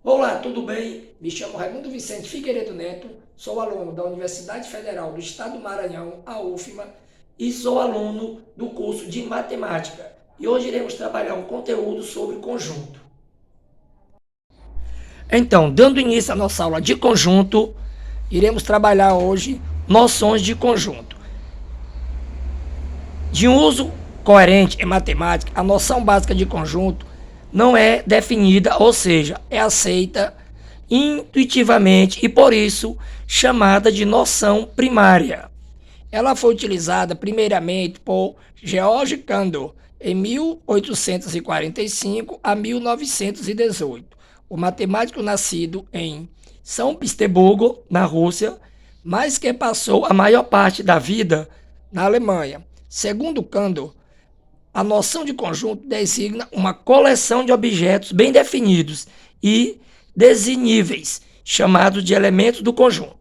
Olá, tudo bem? Me chamo Raimundo Vicente Figueiredo Neto, sou aluno da Universidade Federal do Estado do Maranhão, a UFMA, e sou aluno do curso de Matemática. E hoje iremos trabalhar um conteúdo sobre conjunto. Então, dando início à nossa aula de conjunto, iremos trabalhar hoje noções de conjunto. De um uso coerente em matemática, a noção básica de conjunto não é definida, ou seja, é aceita intuitivamente e por isso chamada de noção primária. Ela foi utilizada primeiramente por George Cantor em 1845 a 1918. O matemático nascido em São Petersburgo, na Rússia, mas que passou a maior parte da vida na Alemanha. Segundo Cantor, a noção de conjunto designa uma coleção de objetos bem definidos e designíveis, chamados de elementos do conjunto.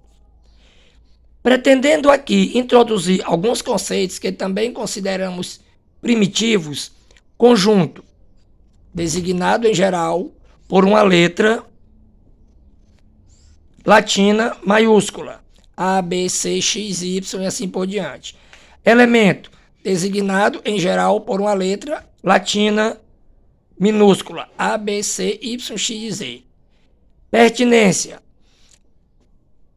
Pretendendo aqui introduzir alguns conceitos que também consideramos primitivos, conjunto, designado em geral por uma letra latina maiúscula, A, B, C, X, Y e assim por diante. Elemento, designado em geral por uma letra latina minúscula, A, B, C, Y, X, Z. Pertinência,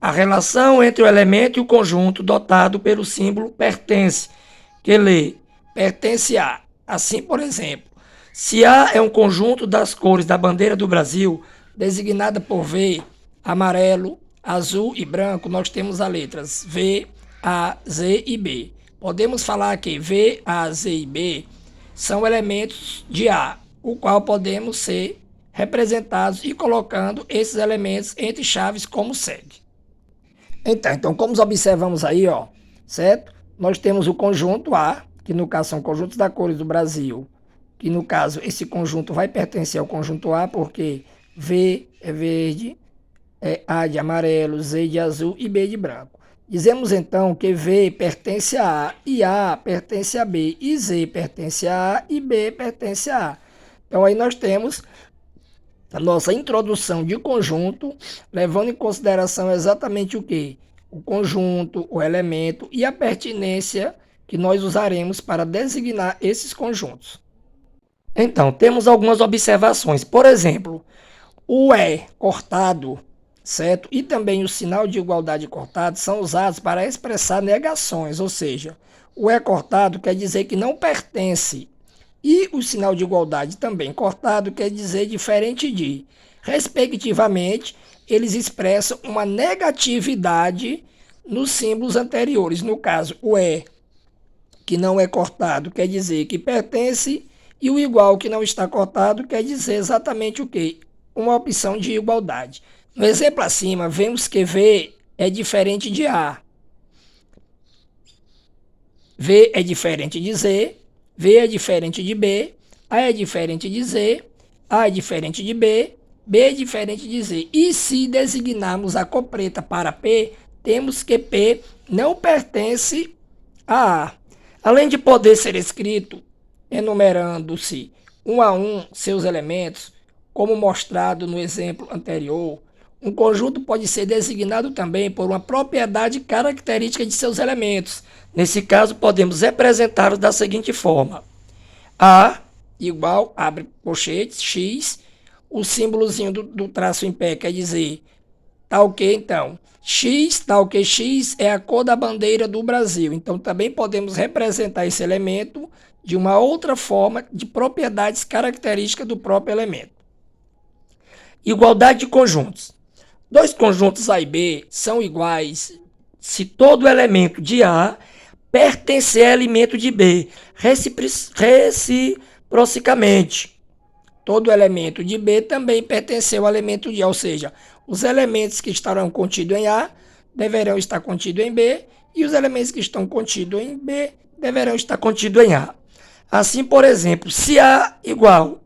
a relação entre o elemento e o conjunto dotado pelo símbolo pertence, que lê pertence a. Assim, por exemplo, se A é um conjunto das cores da bandeira do Brasil, designada por V, amarelo, azul e branco, nós temos as letras V, A, Z e B. Podemos falar que V, A, Z e B são elementos de A, o qual podemos ser representados e colocando esses elementos entre chaves como segue. Então, como observamos aí, ó, certo? Nós temos o conjunto A, que no caso são conjuntos das cores do Brasil, que no caso esse conjunto vai pertencer ao conjunto A, porque V é verde, A de amarelo, Z de azul e B de branco. Dizemos então que V pertence a A e A pertence a B, e Z pertence a A e B pertence a A. Então aí nós temos a nossa introdução de conjunto, levando em consideração exatamente o que? O conjunto, o elemento e a pertinência que nós usaremos para designar esses conjuntos. Então, temos algumas observações. Por exemplo, o E cortado, certo? E também o sinal de igualdade cortado são usados para expressar negações, ou seja, o E cortado quer dizer que não pertence e o sinal de igualdade também cortado quer dizer diferente de. Respectivamente, eles expressam uma negatividade nos símbolos anteriores. No caso, o E, que não é cortado, quer dizer que pertence, e o igual, que não está cortado, quer dizer exatamente o quê? Uma opção de igualdade. No exemplo acima, vemos que V é diferente de A. V é diferente de Z, V é diferente de B, A é diferente de Z, A é diferente de B, B é diferente de Z. E se designarmos a cor preta para P, temos que P não pertence a A. Além de poder ser escrito enumerando-se um a um seus elementos, como mostrado no exemplo anterior, um conjunto pode ser designado também por uma propriedade característica de seus elementos. Nesse caso, podemos representá-los da seguinte forma: A igual, abre colchetes, X, o símbolozinho do traço em pé quer dizer, tá ok então. X, tá ok, X é a cor da bandeira do Brasil. Então, também podemos representar esse elemento de uma outra forma de propriedades características do próprio elemento. Igualdade de conjuntos. Dois conjuntos A e B são iguais se todo elemento de A pertencer a elemento de B, reciprocamente. Todo elemento de B também pertenceu ao elemento de A, ou seja, os elementos que estarão contidos em A deverão estar contidos em B, e os elementos que estão contidos em B deverão estar contidos em A. Assim, por exemplo, se A igual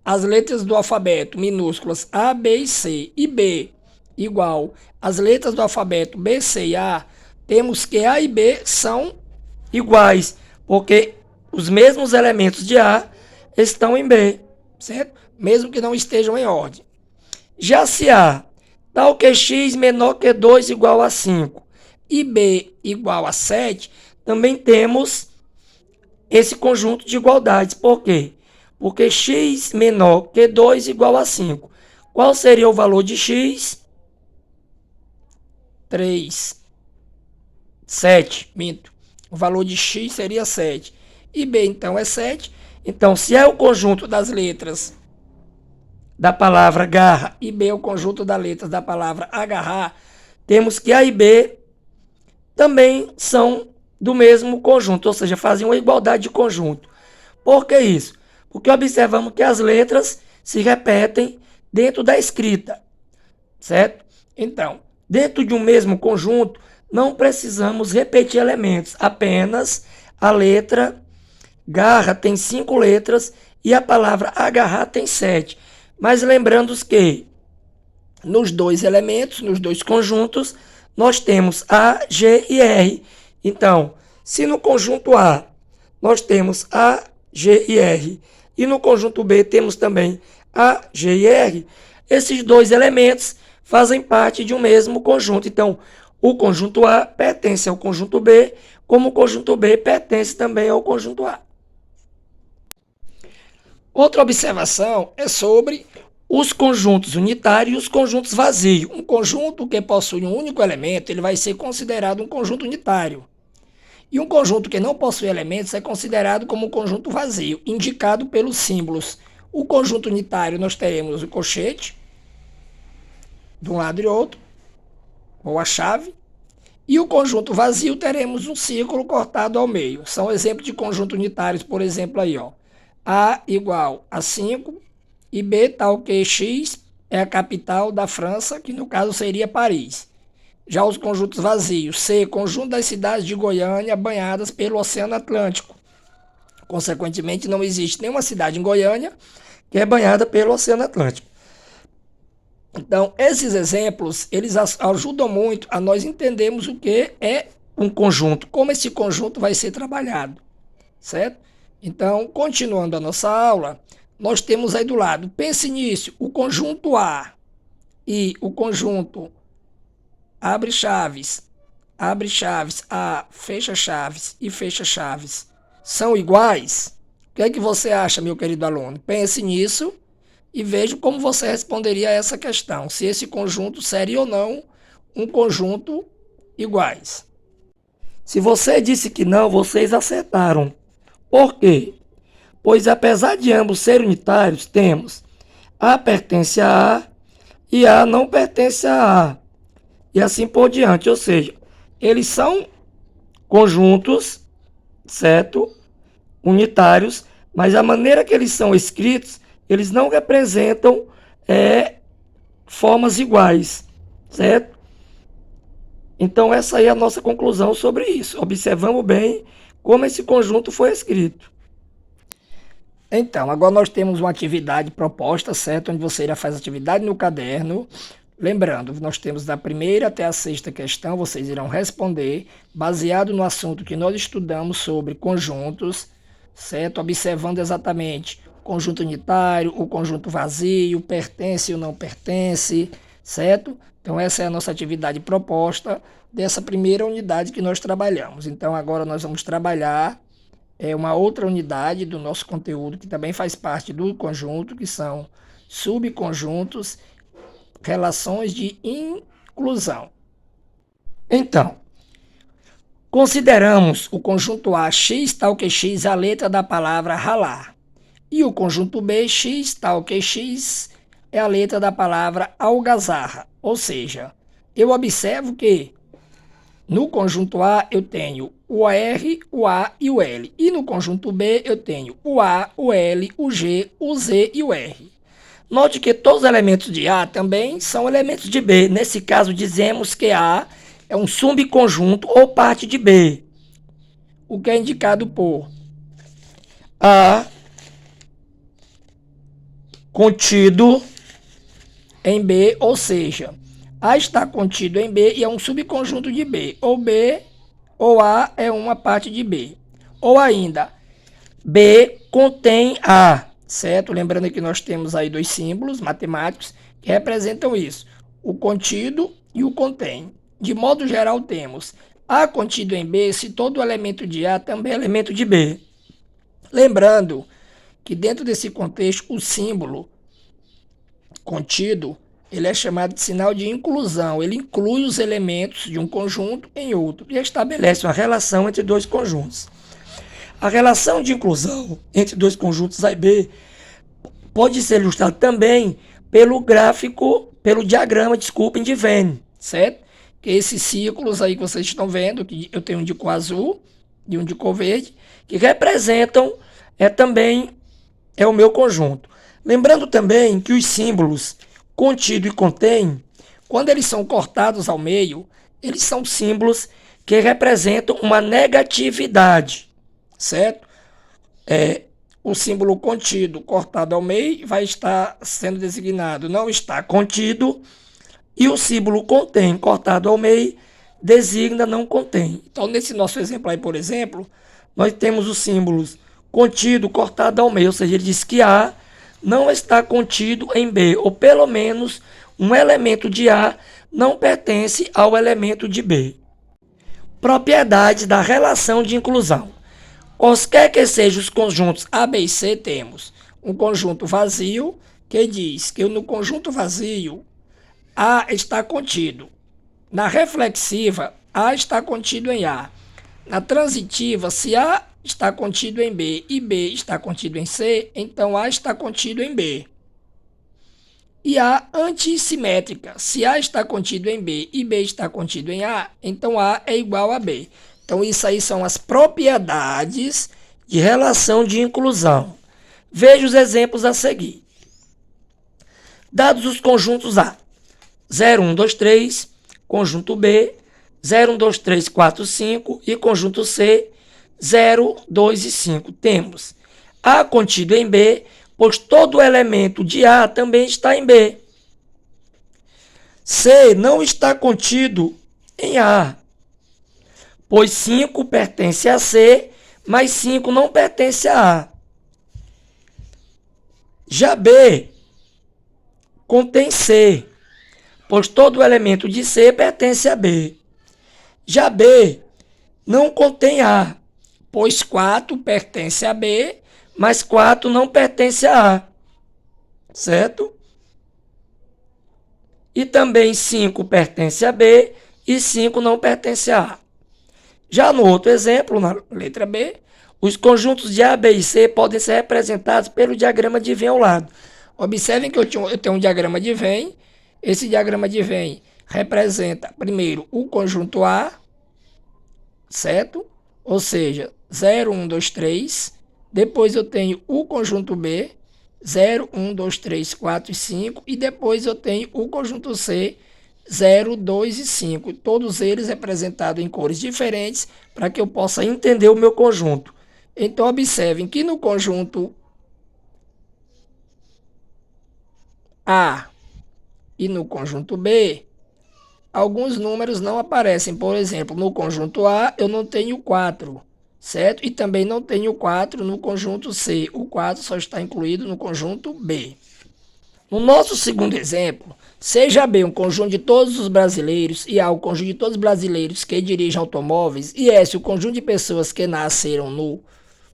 as letras do alfabeto minúsculas A, B e C, e B igual as letras do alfabeto B, C e A, temos que A e B são iguais, porque os mesmos elementos de A estão em B, certo? Mesmo que não estejam em ordem. Já se A, tal que x menor que 2 igual a 5 e B igual a 7, também temos esse conjunto de igualdades. Por quê? Porque x menor que 2 igual a 5. Qual seria o valor de x? 3. 7, minto. O valor de x seria 7. E B, então, é 7. Então, se é o conjunto das letras da palavra garra e B é o conjunto das letras da palavra agarrar, temos que A e B também são do mesmo conjunto, ou seja, fazem uma igualdade de conjunto. Por que isso? Porque observamos que as letras se repetem dentro da escrita, certo? Então, dentro de um mesmo conjunto, não precisamos repetir elementos, apenas a letra garra tem 5 letras e a palavra agarrar tem 7. Mas lembrando que nos dois elementos, nos dois conjuntos, nós temos A, G e R. Então, se no conjunto A nós temos A, G e R e no conjunto B temos também A, G e R, esses dois elementos fazem parte de um mesmo conjunto. Então, o conjunto A pertence ao conjunto B, como o conjunto B pertence também ao conjunto A. Outra observação é sobre os conjuntos unitários e os conjuntos vazios. Um conjunto que possui um único elemento, ele vai ser considerado um conjunto unitário. E um conjunto que não possui elementos é considerado como um conjunto vazio, indicado pelos símbolos. O conjunto unitário nós teremos o colchete, de um lado e outro, ou a chave. E o conjunto vazio teremos um círculo cortado ao meio. São exemplos de conjuntos unitários, por exemplo, aí, ó. A igual a 5 e B tal que X é a capital da França, que no caso seria Paris. Já os conjuntos vazios, C, conjunto das cidades de Goiânia banhadas pelo Oceano Atlântico. Consequentemente, não existe nenhuma cidade em Goiânia que é banhada pelo Oceano Atlântico. Então, esses exemplos, eles ajudam muito a nós entendermos o que é um conjunto, como esse conjunto vai ser trabalhado, certo? Então, continuando a nossa aula, nós temos aí do lado, pense nisso, o conjunto A e o conjunto abre chaves, A, fecha chaves e fecha chaves, são iguais? O que é que você acha, meu querido aluno? Pense nisso e veja como você responderia a essa questão, se esse conjunto seria ou não um conjunto iguais. Se você disse que não, vocês acertaram. Por quê? Pois apesar de ambos serem unitários, temos A pertence a A e A não pertence a A. E assim por diante, ou seja, eles são conjuntos, certo? Unitários, mas a maneira que eles são escritos, eles não representam formas iguais, certo? Então essa aí é a nossa conclusão sobre isso. Observamos bem como esse conjunto foi escrito. Então, agora nós temos uma atividade proposta, certo? Onde você irá fazer atividade no caderno. Lembrando, nós temos da primeira até a sexta questão, vocês irão responder baseado no assunto que nós estudamos sobre conjuntos, certo? Observando exatamente o conjunto unitário, o conjunto vazio, pertence ou não pertence, certo? Então essa é a nossa atividade proposta dessa primeira unidade que nós trabalhamos. Então agora nós vamos trabalhar uma outra unidade do nosso conteúdo que também faz parte do conjunto, que são subconjuntos, relações de inclusão. Então, consideramos o conjunto A, x tal que x é a letra da palavra ralar. E o conjunto B, x tal que x é a letra da palavra algazarra. Ou seja, eu observo que no conjunto A eu tenho o R, o A e o L. E no conjunto B eu tenho o A, o L, o G, o Z e o R. Note que todos os elementos de A também são elementos de B. Nesse caso, dizemos que A é um subconjunto ou parte de B, o que é indicado por A contido em B, ou seja, A está contido em B e é um subconjunto de B, ou B ou A é uma parte de B. Ou ainda, B contém A, certo? Lembrando que nós temos aí dois símbolos matemáticos que representam isso, o contido e o contém. De modo geral, temos A contido em B se todo elemento de A também é elemento de B. Lembrando que dentro desse contexto, o símbolo contido, ele é chamado de sinal de inclusão. Ele inclui os elementos de um conjunto em outro e estabelece uma relação entre dois conjuntos. A relação de inclusão entre dois conjuntos A e B pode ser ilustrada também pelo diagrama, de Venn, certo? Que esses círculos aí que vocês estão vendo, que eu tenho um de cor azul e um de cor verde, que representam também o meu conjunto. Lembrando também que os símbolos contido e contém, quando eles são cortados ao meio, eles são símbolos que representam uma negatividade, certo? O símbolo contido cortado ao meio vai estar sendo designado não está contido, e o símbolo contém cortado ao meio designa não contém. Então, nesse nosso exemplo aí, por exemplo, nós temos os símbolos contido cortado ao meio, ou seja, ele diz que A não está contido em B, ou pelo menos um elemento de A não pertence ao elemento de B. Propriedades da relação de inclusão. Quaisquer que sejam os conjuntos A, B e C, temos um conjunto vazio, que diz que no conjunto vazio A está contido. Na reflexiva, A está contido em A. Na transitiva, se A está contido em B e B está contido em C, então A está contido em B. E A antissimétrica, se A está contido em B e B está contido em A, então A é igual a B. Então isso aí são as propriedades de relação de inclusão. Veja os exemplos a seguir. Dados os conjuntos A, 0, 1, 2, 3, conjunto B, 0, 1, 2, 3, 4, 5 e conjunto C, 0, 2 e 5. Temos A contido em B, pois todo elemento de A também está em B. C não está contido em A, pois 5 pertence a C, mas 5 não pertence a A. Já B contém C, pois todo elemento de C pertence a B. Já B não contém A, pois 4 pertence a B, mas 4 não pertence a A, certo? E também 5 pertence a B e 5 não pertence a A. Já no outro exemplo, na letra B, os conjuntos de A, B e C podem ser representados pelo diagrama de Venn ao lado. Observem que eu tenho um diagrama de Venn. Esse diagrama de Venn representa, primeiro, o conjunto A, certo? Ou seja, 0, 1, 2, 3. Depois eu tenho o conjunto B, 0, 1, 2, 3, 4 e 5. E depois eu tenho o conjunto C, 0, 2 e 5. Todos eles representados em cores diferentes para que eu possa entender o meu conjunto. Então, observem que no conjunto A e no conjunto B, alguns números não aparecem. Por exemplo, no conjunto A eu não tenho 4, certo? E também não tenho 4 no conjunto C. O 4 só está incluído no conjunto B. No nosso segundo exemplo, seja B um conjunto de todos os brasileiros e A o conjunto de todos os brasileiros que dirigem automóveis e S o conjunto de pessoas que nasceram no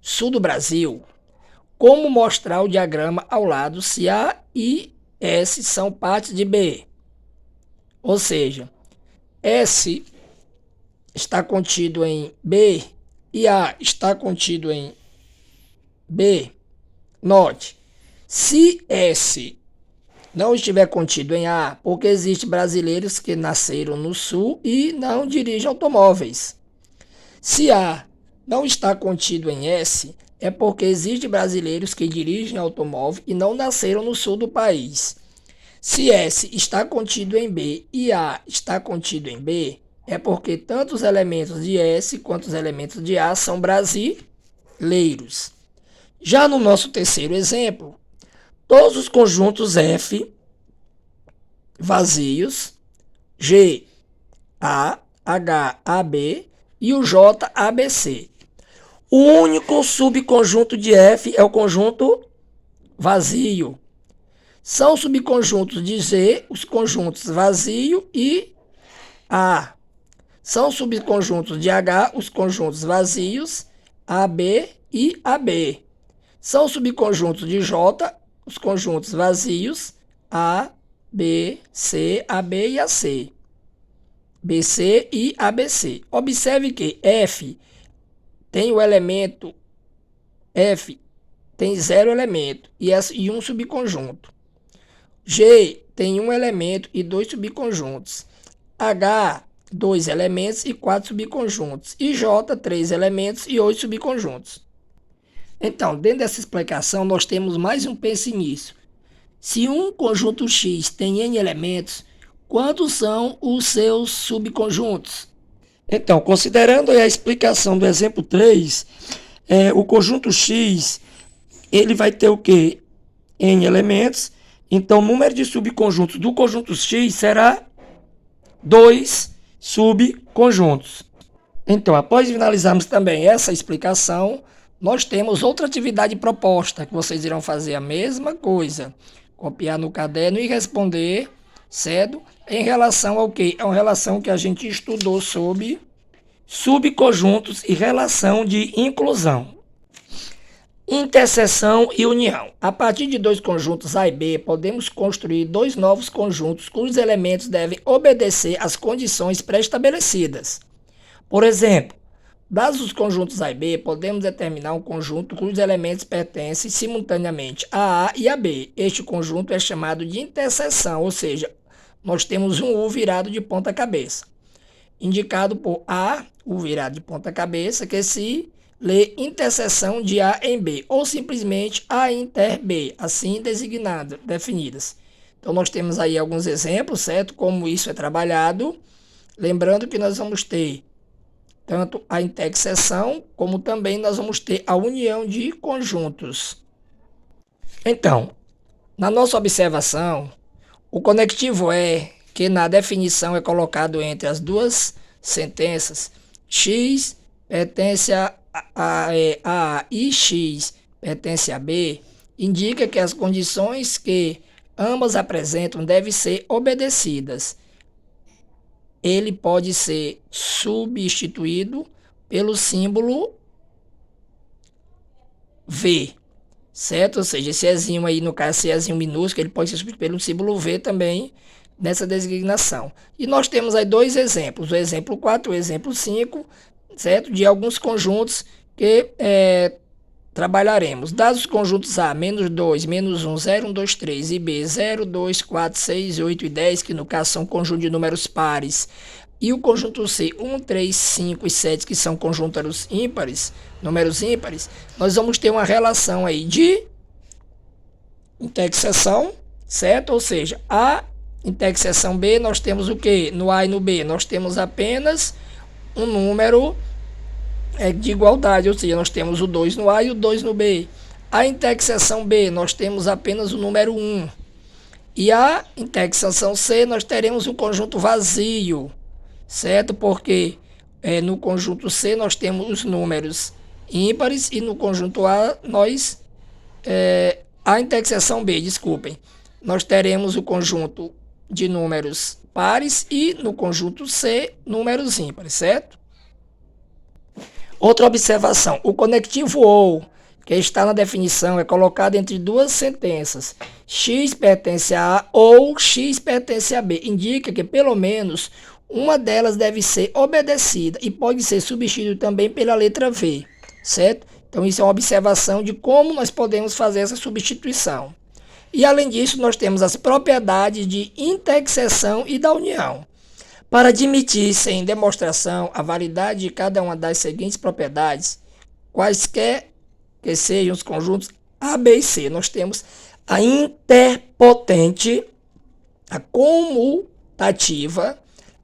sul do Brasil, como mostrar o diagrama ao lado se A e S são partes de B? Ou seja, S está contido em B e A está contido em B. Note, se S não estiver contido em A, porque existem brasileiros que nasceram no Sul e não dirigem automóveis. Se A não está contido em S, é porque existem brasileiros que dirigem automóvel e não nasceram no Sul do país. Se S está contido em B e A está contido em B, é porque tanto os elementos de S quanto os elementos de A são brasileiros. Já no nosso terceiro exemplo, todos os conjuntos F vazios, G, A, H, AB e o J, ABC. O único subconjunto de F é o conjunto vazio. São subconjuntos de Z os conjuntos vazio e A. São subconjuntos de H os conjuntos vazios AB e AB. São subconjuntos de J os conjuntos vazios A, B, C, AB e AC. BC e ABC. Observe que F tem o elemento F tem 0 elemento e um subconjunto. G tem um elemento e 2 subconjuntos. H, 2 elementos e 4 subconjuntos. E J, 3 elementos e 8 subconjuntos. Então, dentro dessa explicação, nós temos mais um pense nisso. Se um conjunto X tem N elementos, quantos são os seus subconjuntos? Então, considerando a explicação do exemplo 3, o conjunto X, ele vai ter o quê? N elementos. Então, o número de subconjuntos do conjunto X será 2 subconjuntos. Então, após finalizarmos também essa explicação, nós temos outra atividade proposta, que vocês irão fazer a mesma coisa. Copiar no caderno e responder, certo? Em relação ao quê? É uma relação que a gente estudou sobre subconjuntos e relação de inclusão. Interseção e união. A partir de dois conjuntos A e B, podemos construir dois novos conjuntos cujos elementos devem obedecer às condições pré-estabelecidas. Por exemplo, dados os conjuntos A e B, podemos determinar um conjunto cujos elementos pertencem simultaneamente a A e a B. Este conjunto é chamado de interseção, ou seja, nós temos um U virado de ponta cabeça, indicado por A, U virado de ponta cabeça, que se lê interseção de A em B, ou simplesmente A inter B, assim definidas. Então, nós temos aí alguns exemplos, certo? Como isso é trabalhado. Lembrando que nós vamos ter tanto a interseção, como também nós vamos ter a união de conjuntos. Então, na nossa observação, o conectivo é que na definição é colocado entre as duas sentenças, X pertence a A e X pertence a B, indica que as condições que ambas apresentam devem ser obedecidas. Ele pode ser substituído pelo símbolo V, certo? Ou seja, esse Ezinho aí, no caso, esse Ezinho minúsculo, ele pode ser substituído pelo símbolo V também nessa designação. E nós temos aí dois exemplos, o exemplo 4 e o exemplo 5, certo? De alguns conjuntos que trabalharemos. Dados os conjuntos A, menos 2, menos 1, 0, 1, 2, 3 e B, 0, 2, 4, 6, 8 e 10, que no caso são conjuntos de números pares, e o conjunto C, 1, 3, 5 e 7, que são conjuntos ímpares, números ímpares, nós vamos ter uma relação aí de interseção, certo? Ou seja, A interseção B, nós temos o quê? No A e no B, nós temos apenas um número de igualdade, ou seja, nós temos o 2 no A e o 2 no B. A interseção B, nós temos apenas o número 1. E a interseção C, nós teremos um conjunto vazio, certo? Porque no conjunto C nós temos os números ímpares e no conjunto A a interseção B, desculpem, nós teremos o conjunto de números pares e no conjunto C, números ímpares, certo? Outra observação, o conectivo OU, que está na definição, é colocado entre duas sentenças. X pertence a A ou X pertence a B. Indica que pelo menos uma delas deve ser obedecida e pode ser substituída também pela letra V, certo? Então isso é uma observação de como nós podemos fazer essa substituição. E além disso, nós temos as propriedades de interseção e da união. Para admitir-se em demonstração a validade de cada uma das seguintes propriedades, quaisquer que sejam os conjuntos A, B e C, nós temos a interpotente, a comutativa,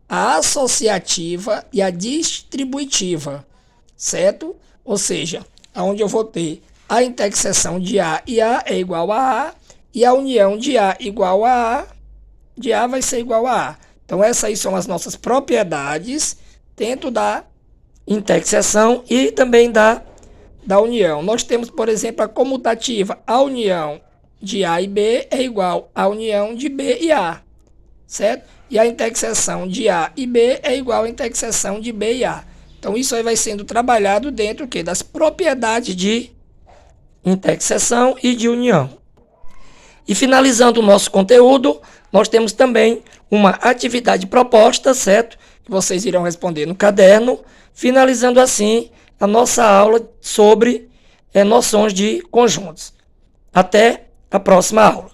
a associativa e a distributiva, certo? Ou seja, onde eu vou ter a interseção de A e A é igual a A, e a união de A igual a de A vai ser igual a A. Então, essas aí são as nossas propriedades dentro da interseção e também da união. Nós temos, por exemplo, a comutativa. A união de A e B é igual à união de B e A, certo? E a interseção de A e B é igual à interseção de B e A. Então, isso aí vai sendo trabalhado dentro das propriedades de interseção e de união. E finalizando o nosso conteúdo, nós temos também uma atividade proposta, certo? Que vocês irão responder no caderno, finalizando assim a nossa aula sobre noções de conjuntos. Até a próxima aula.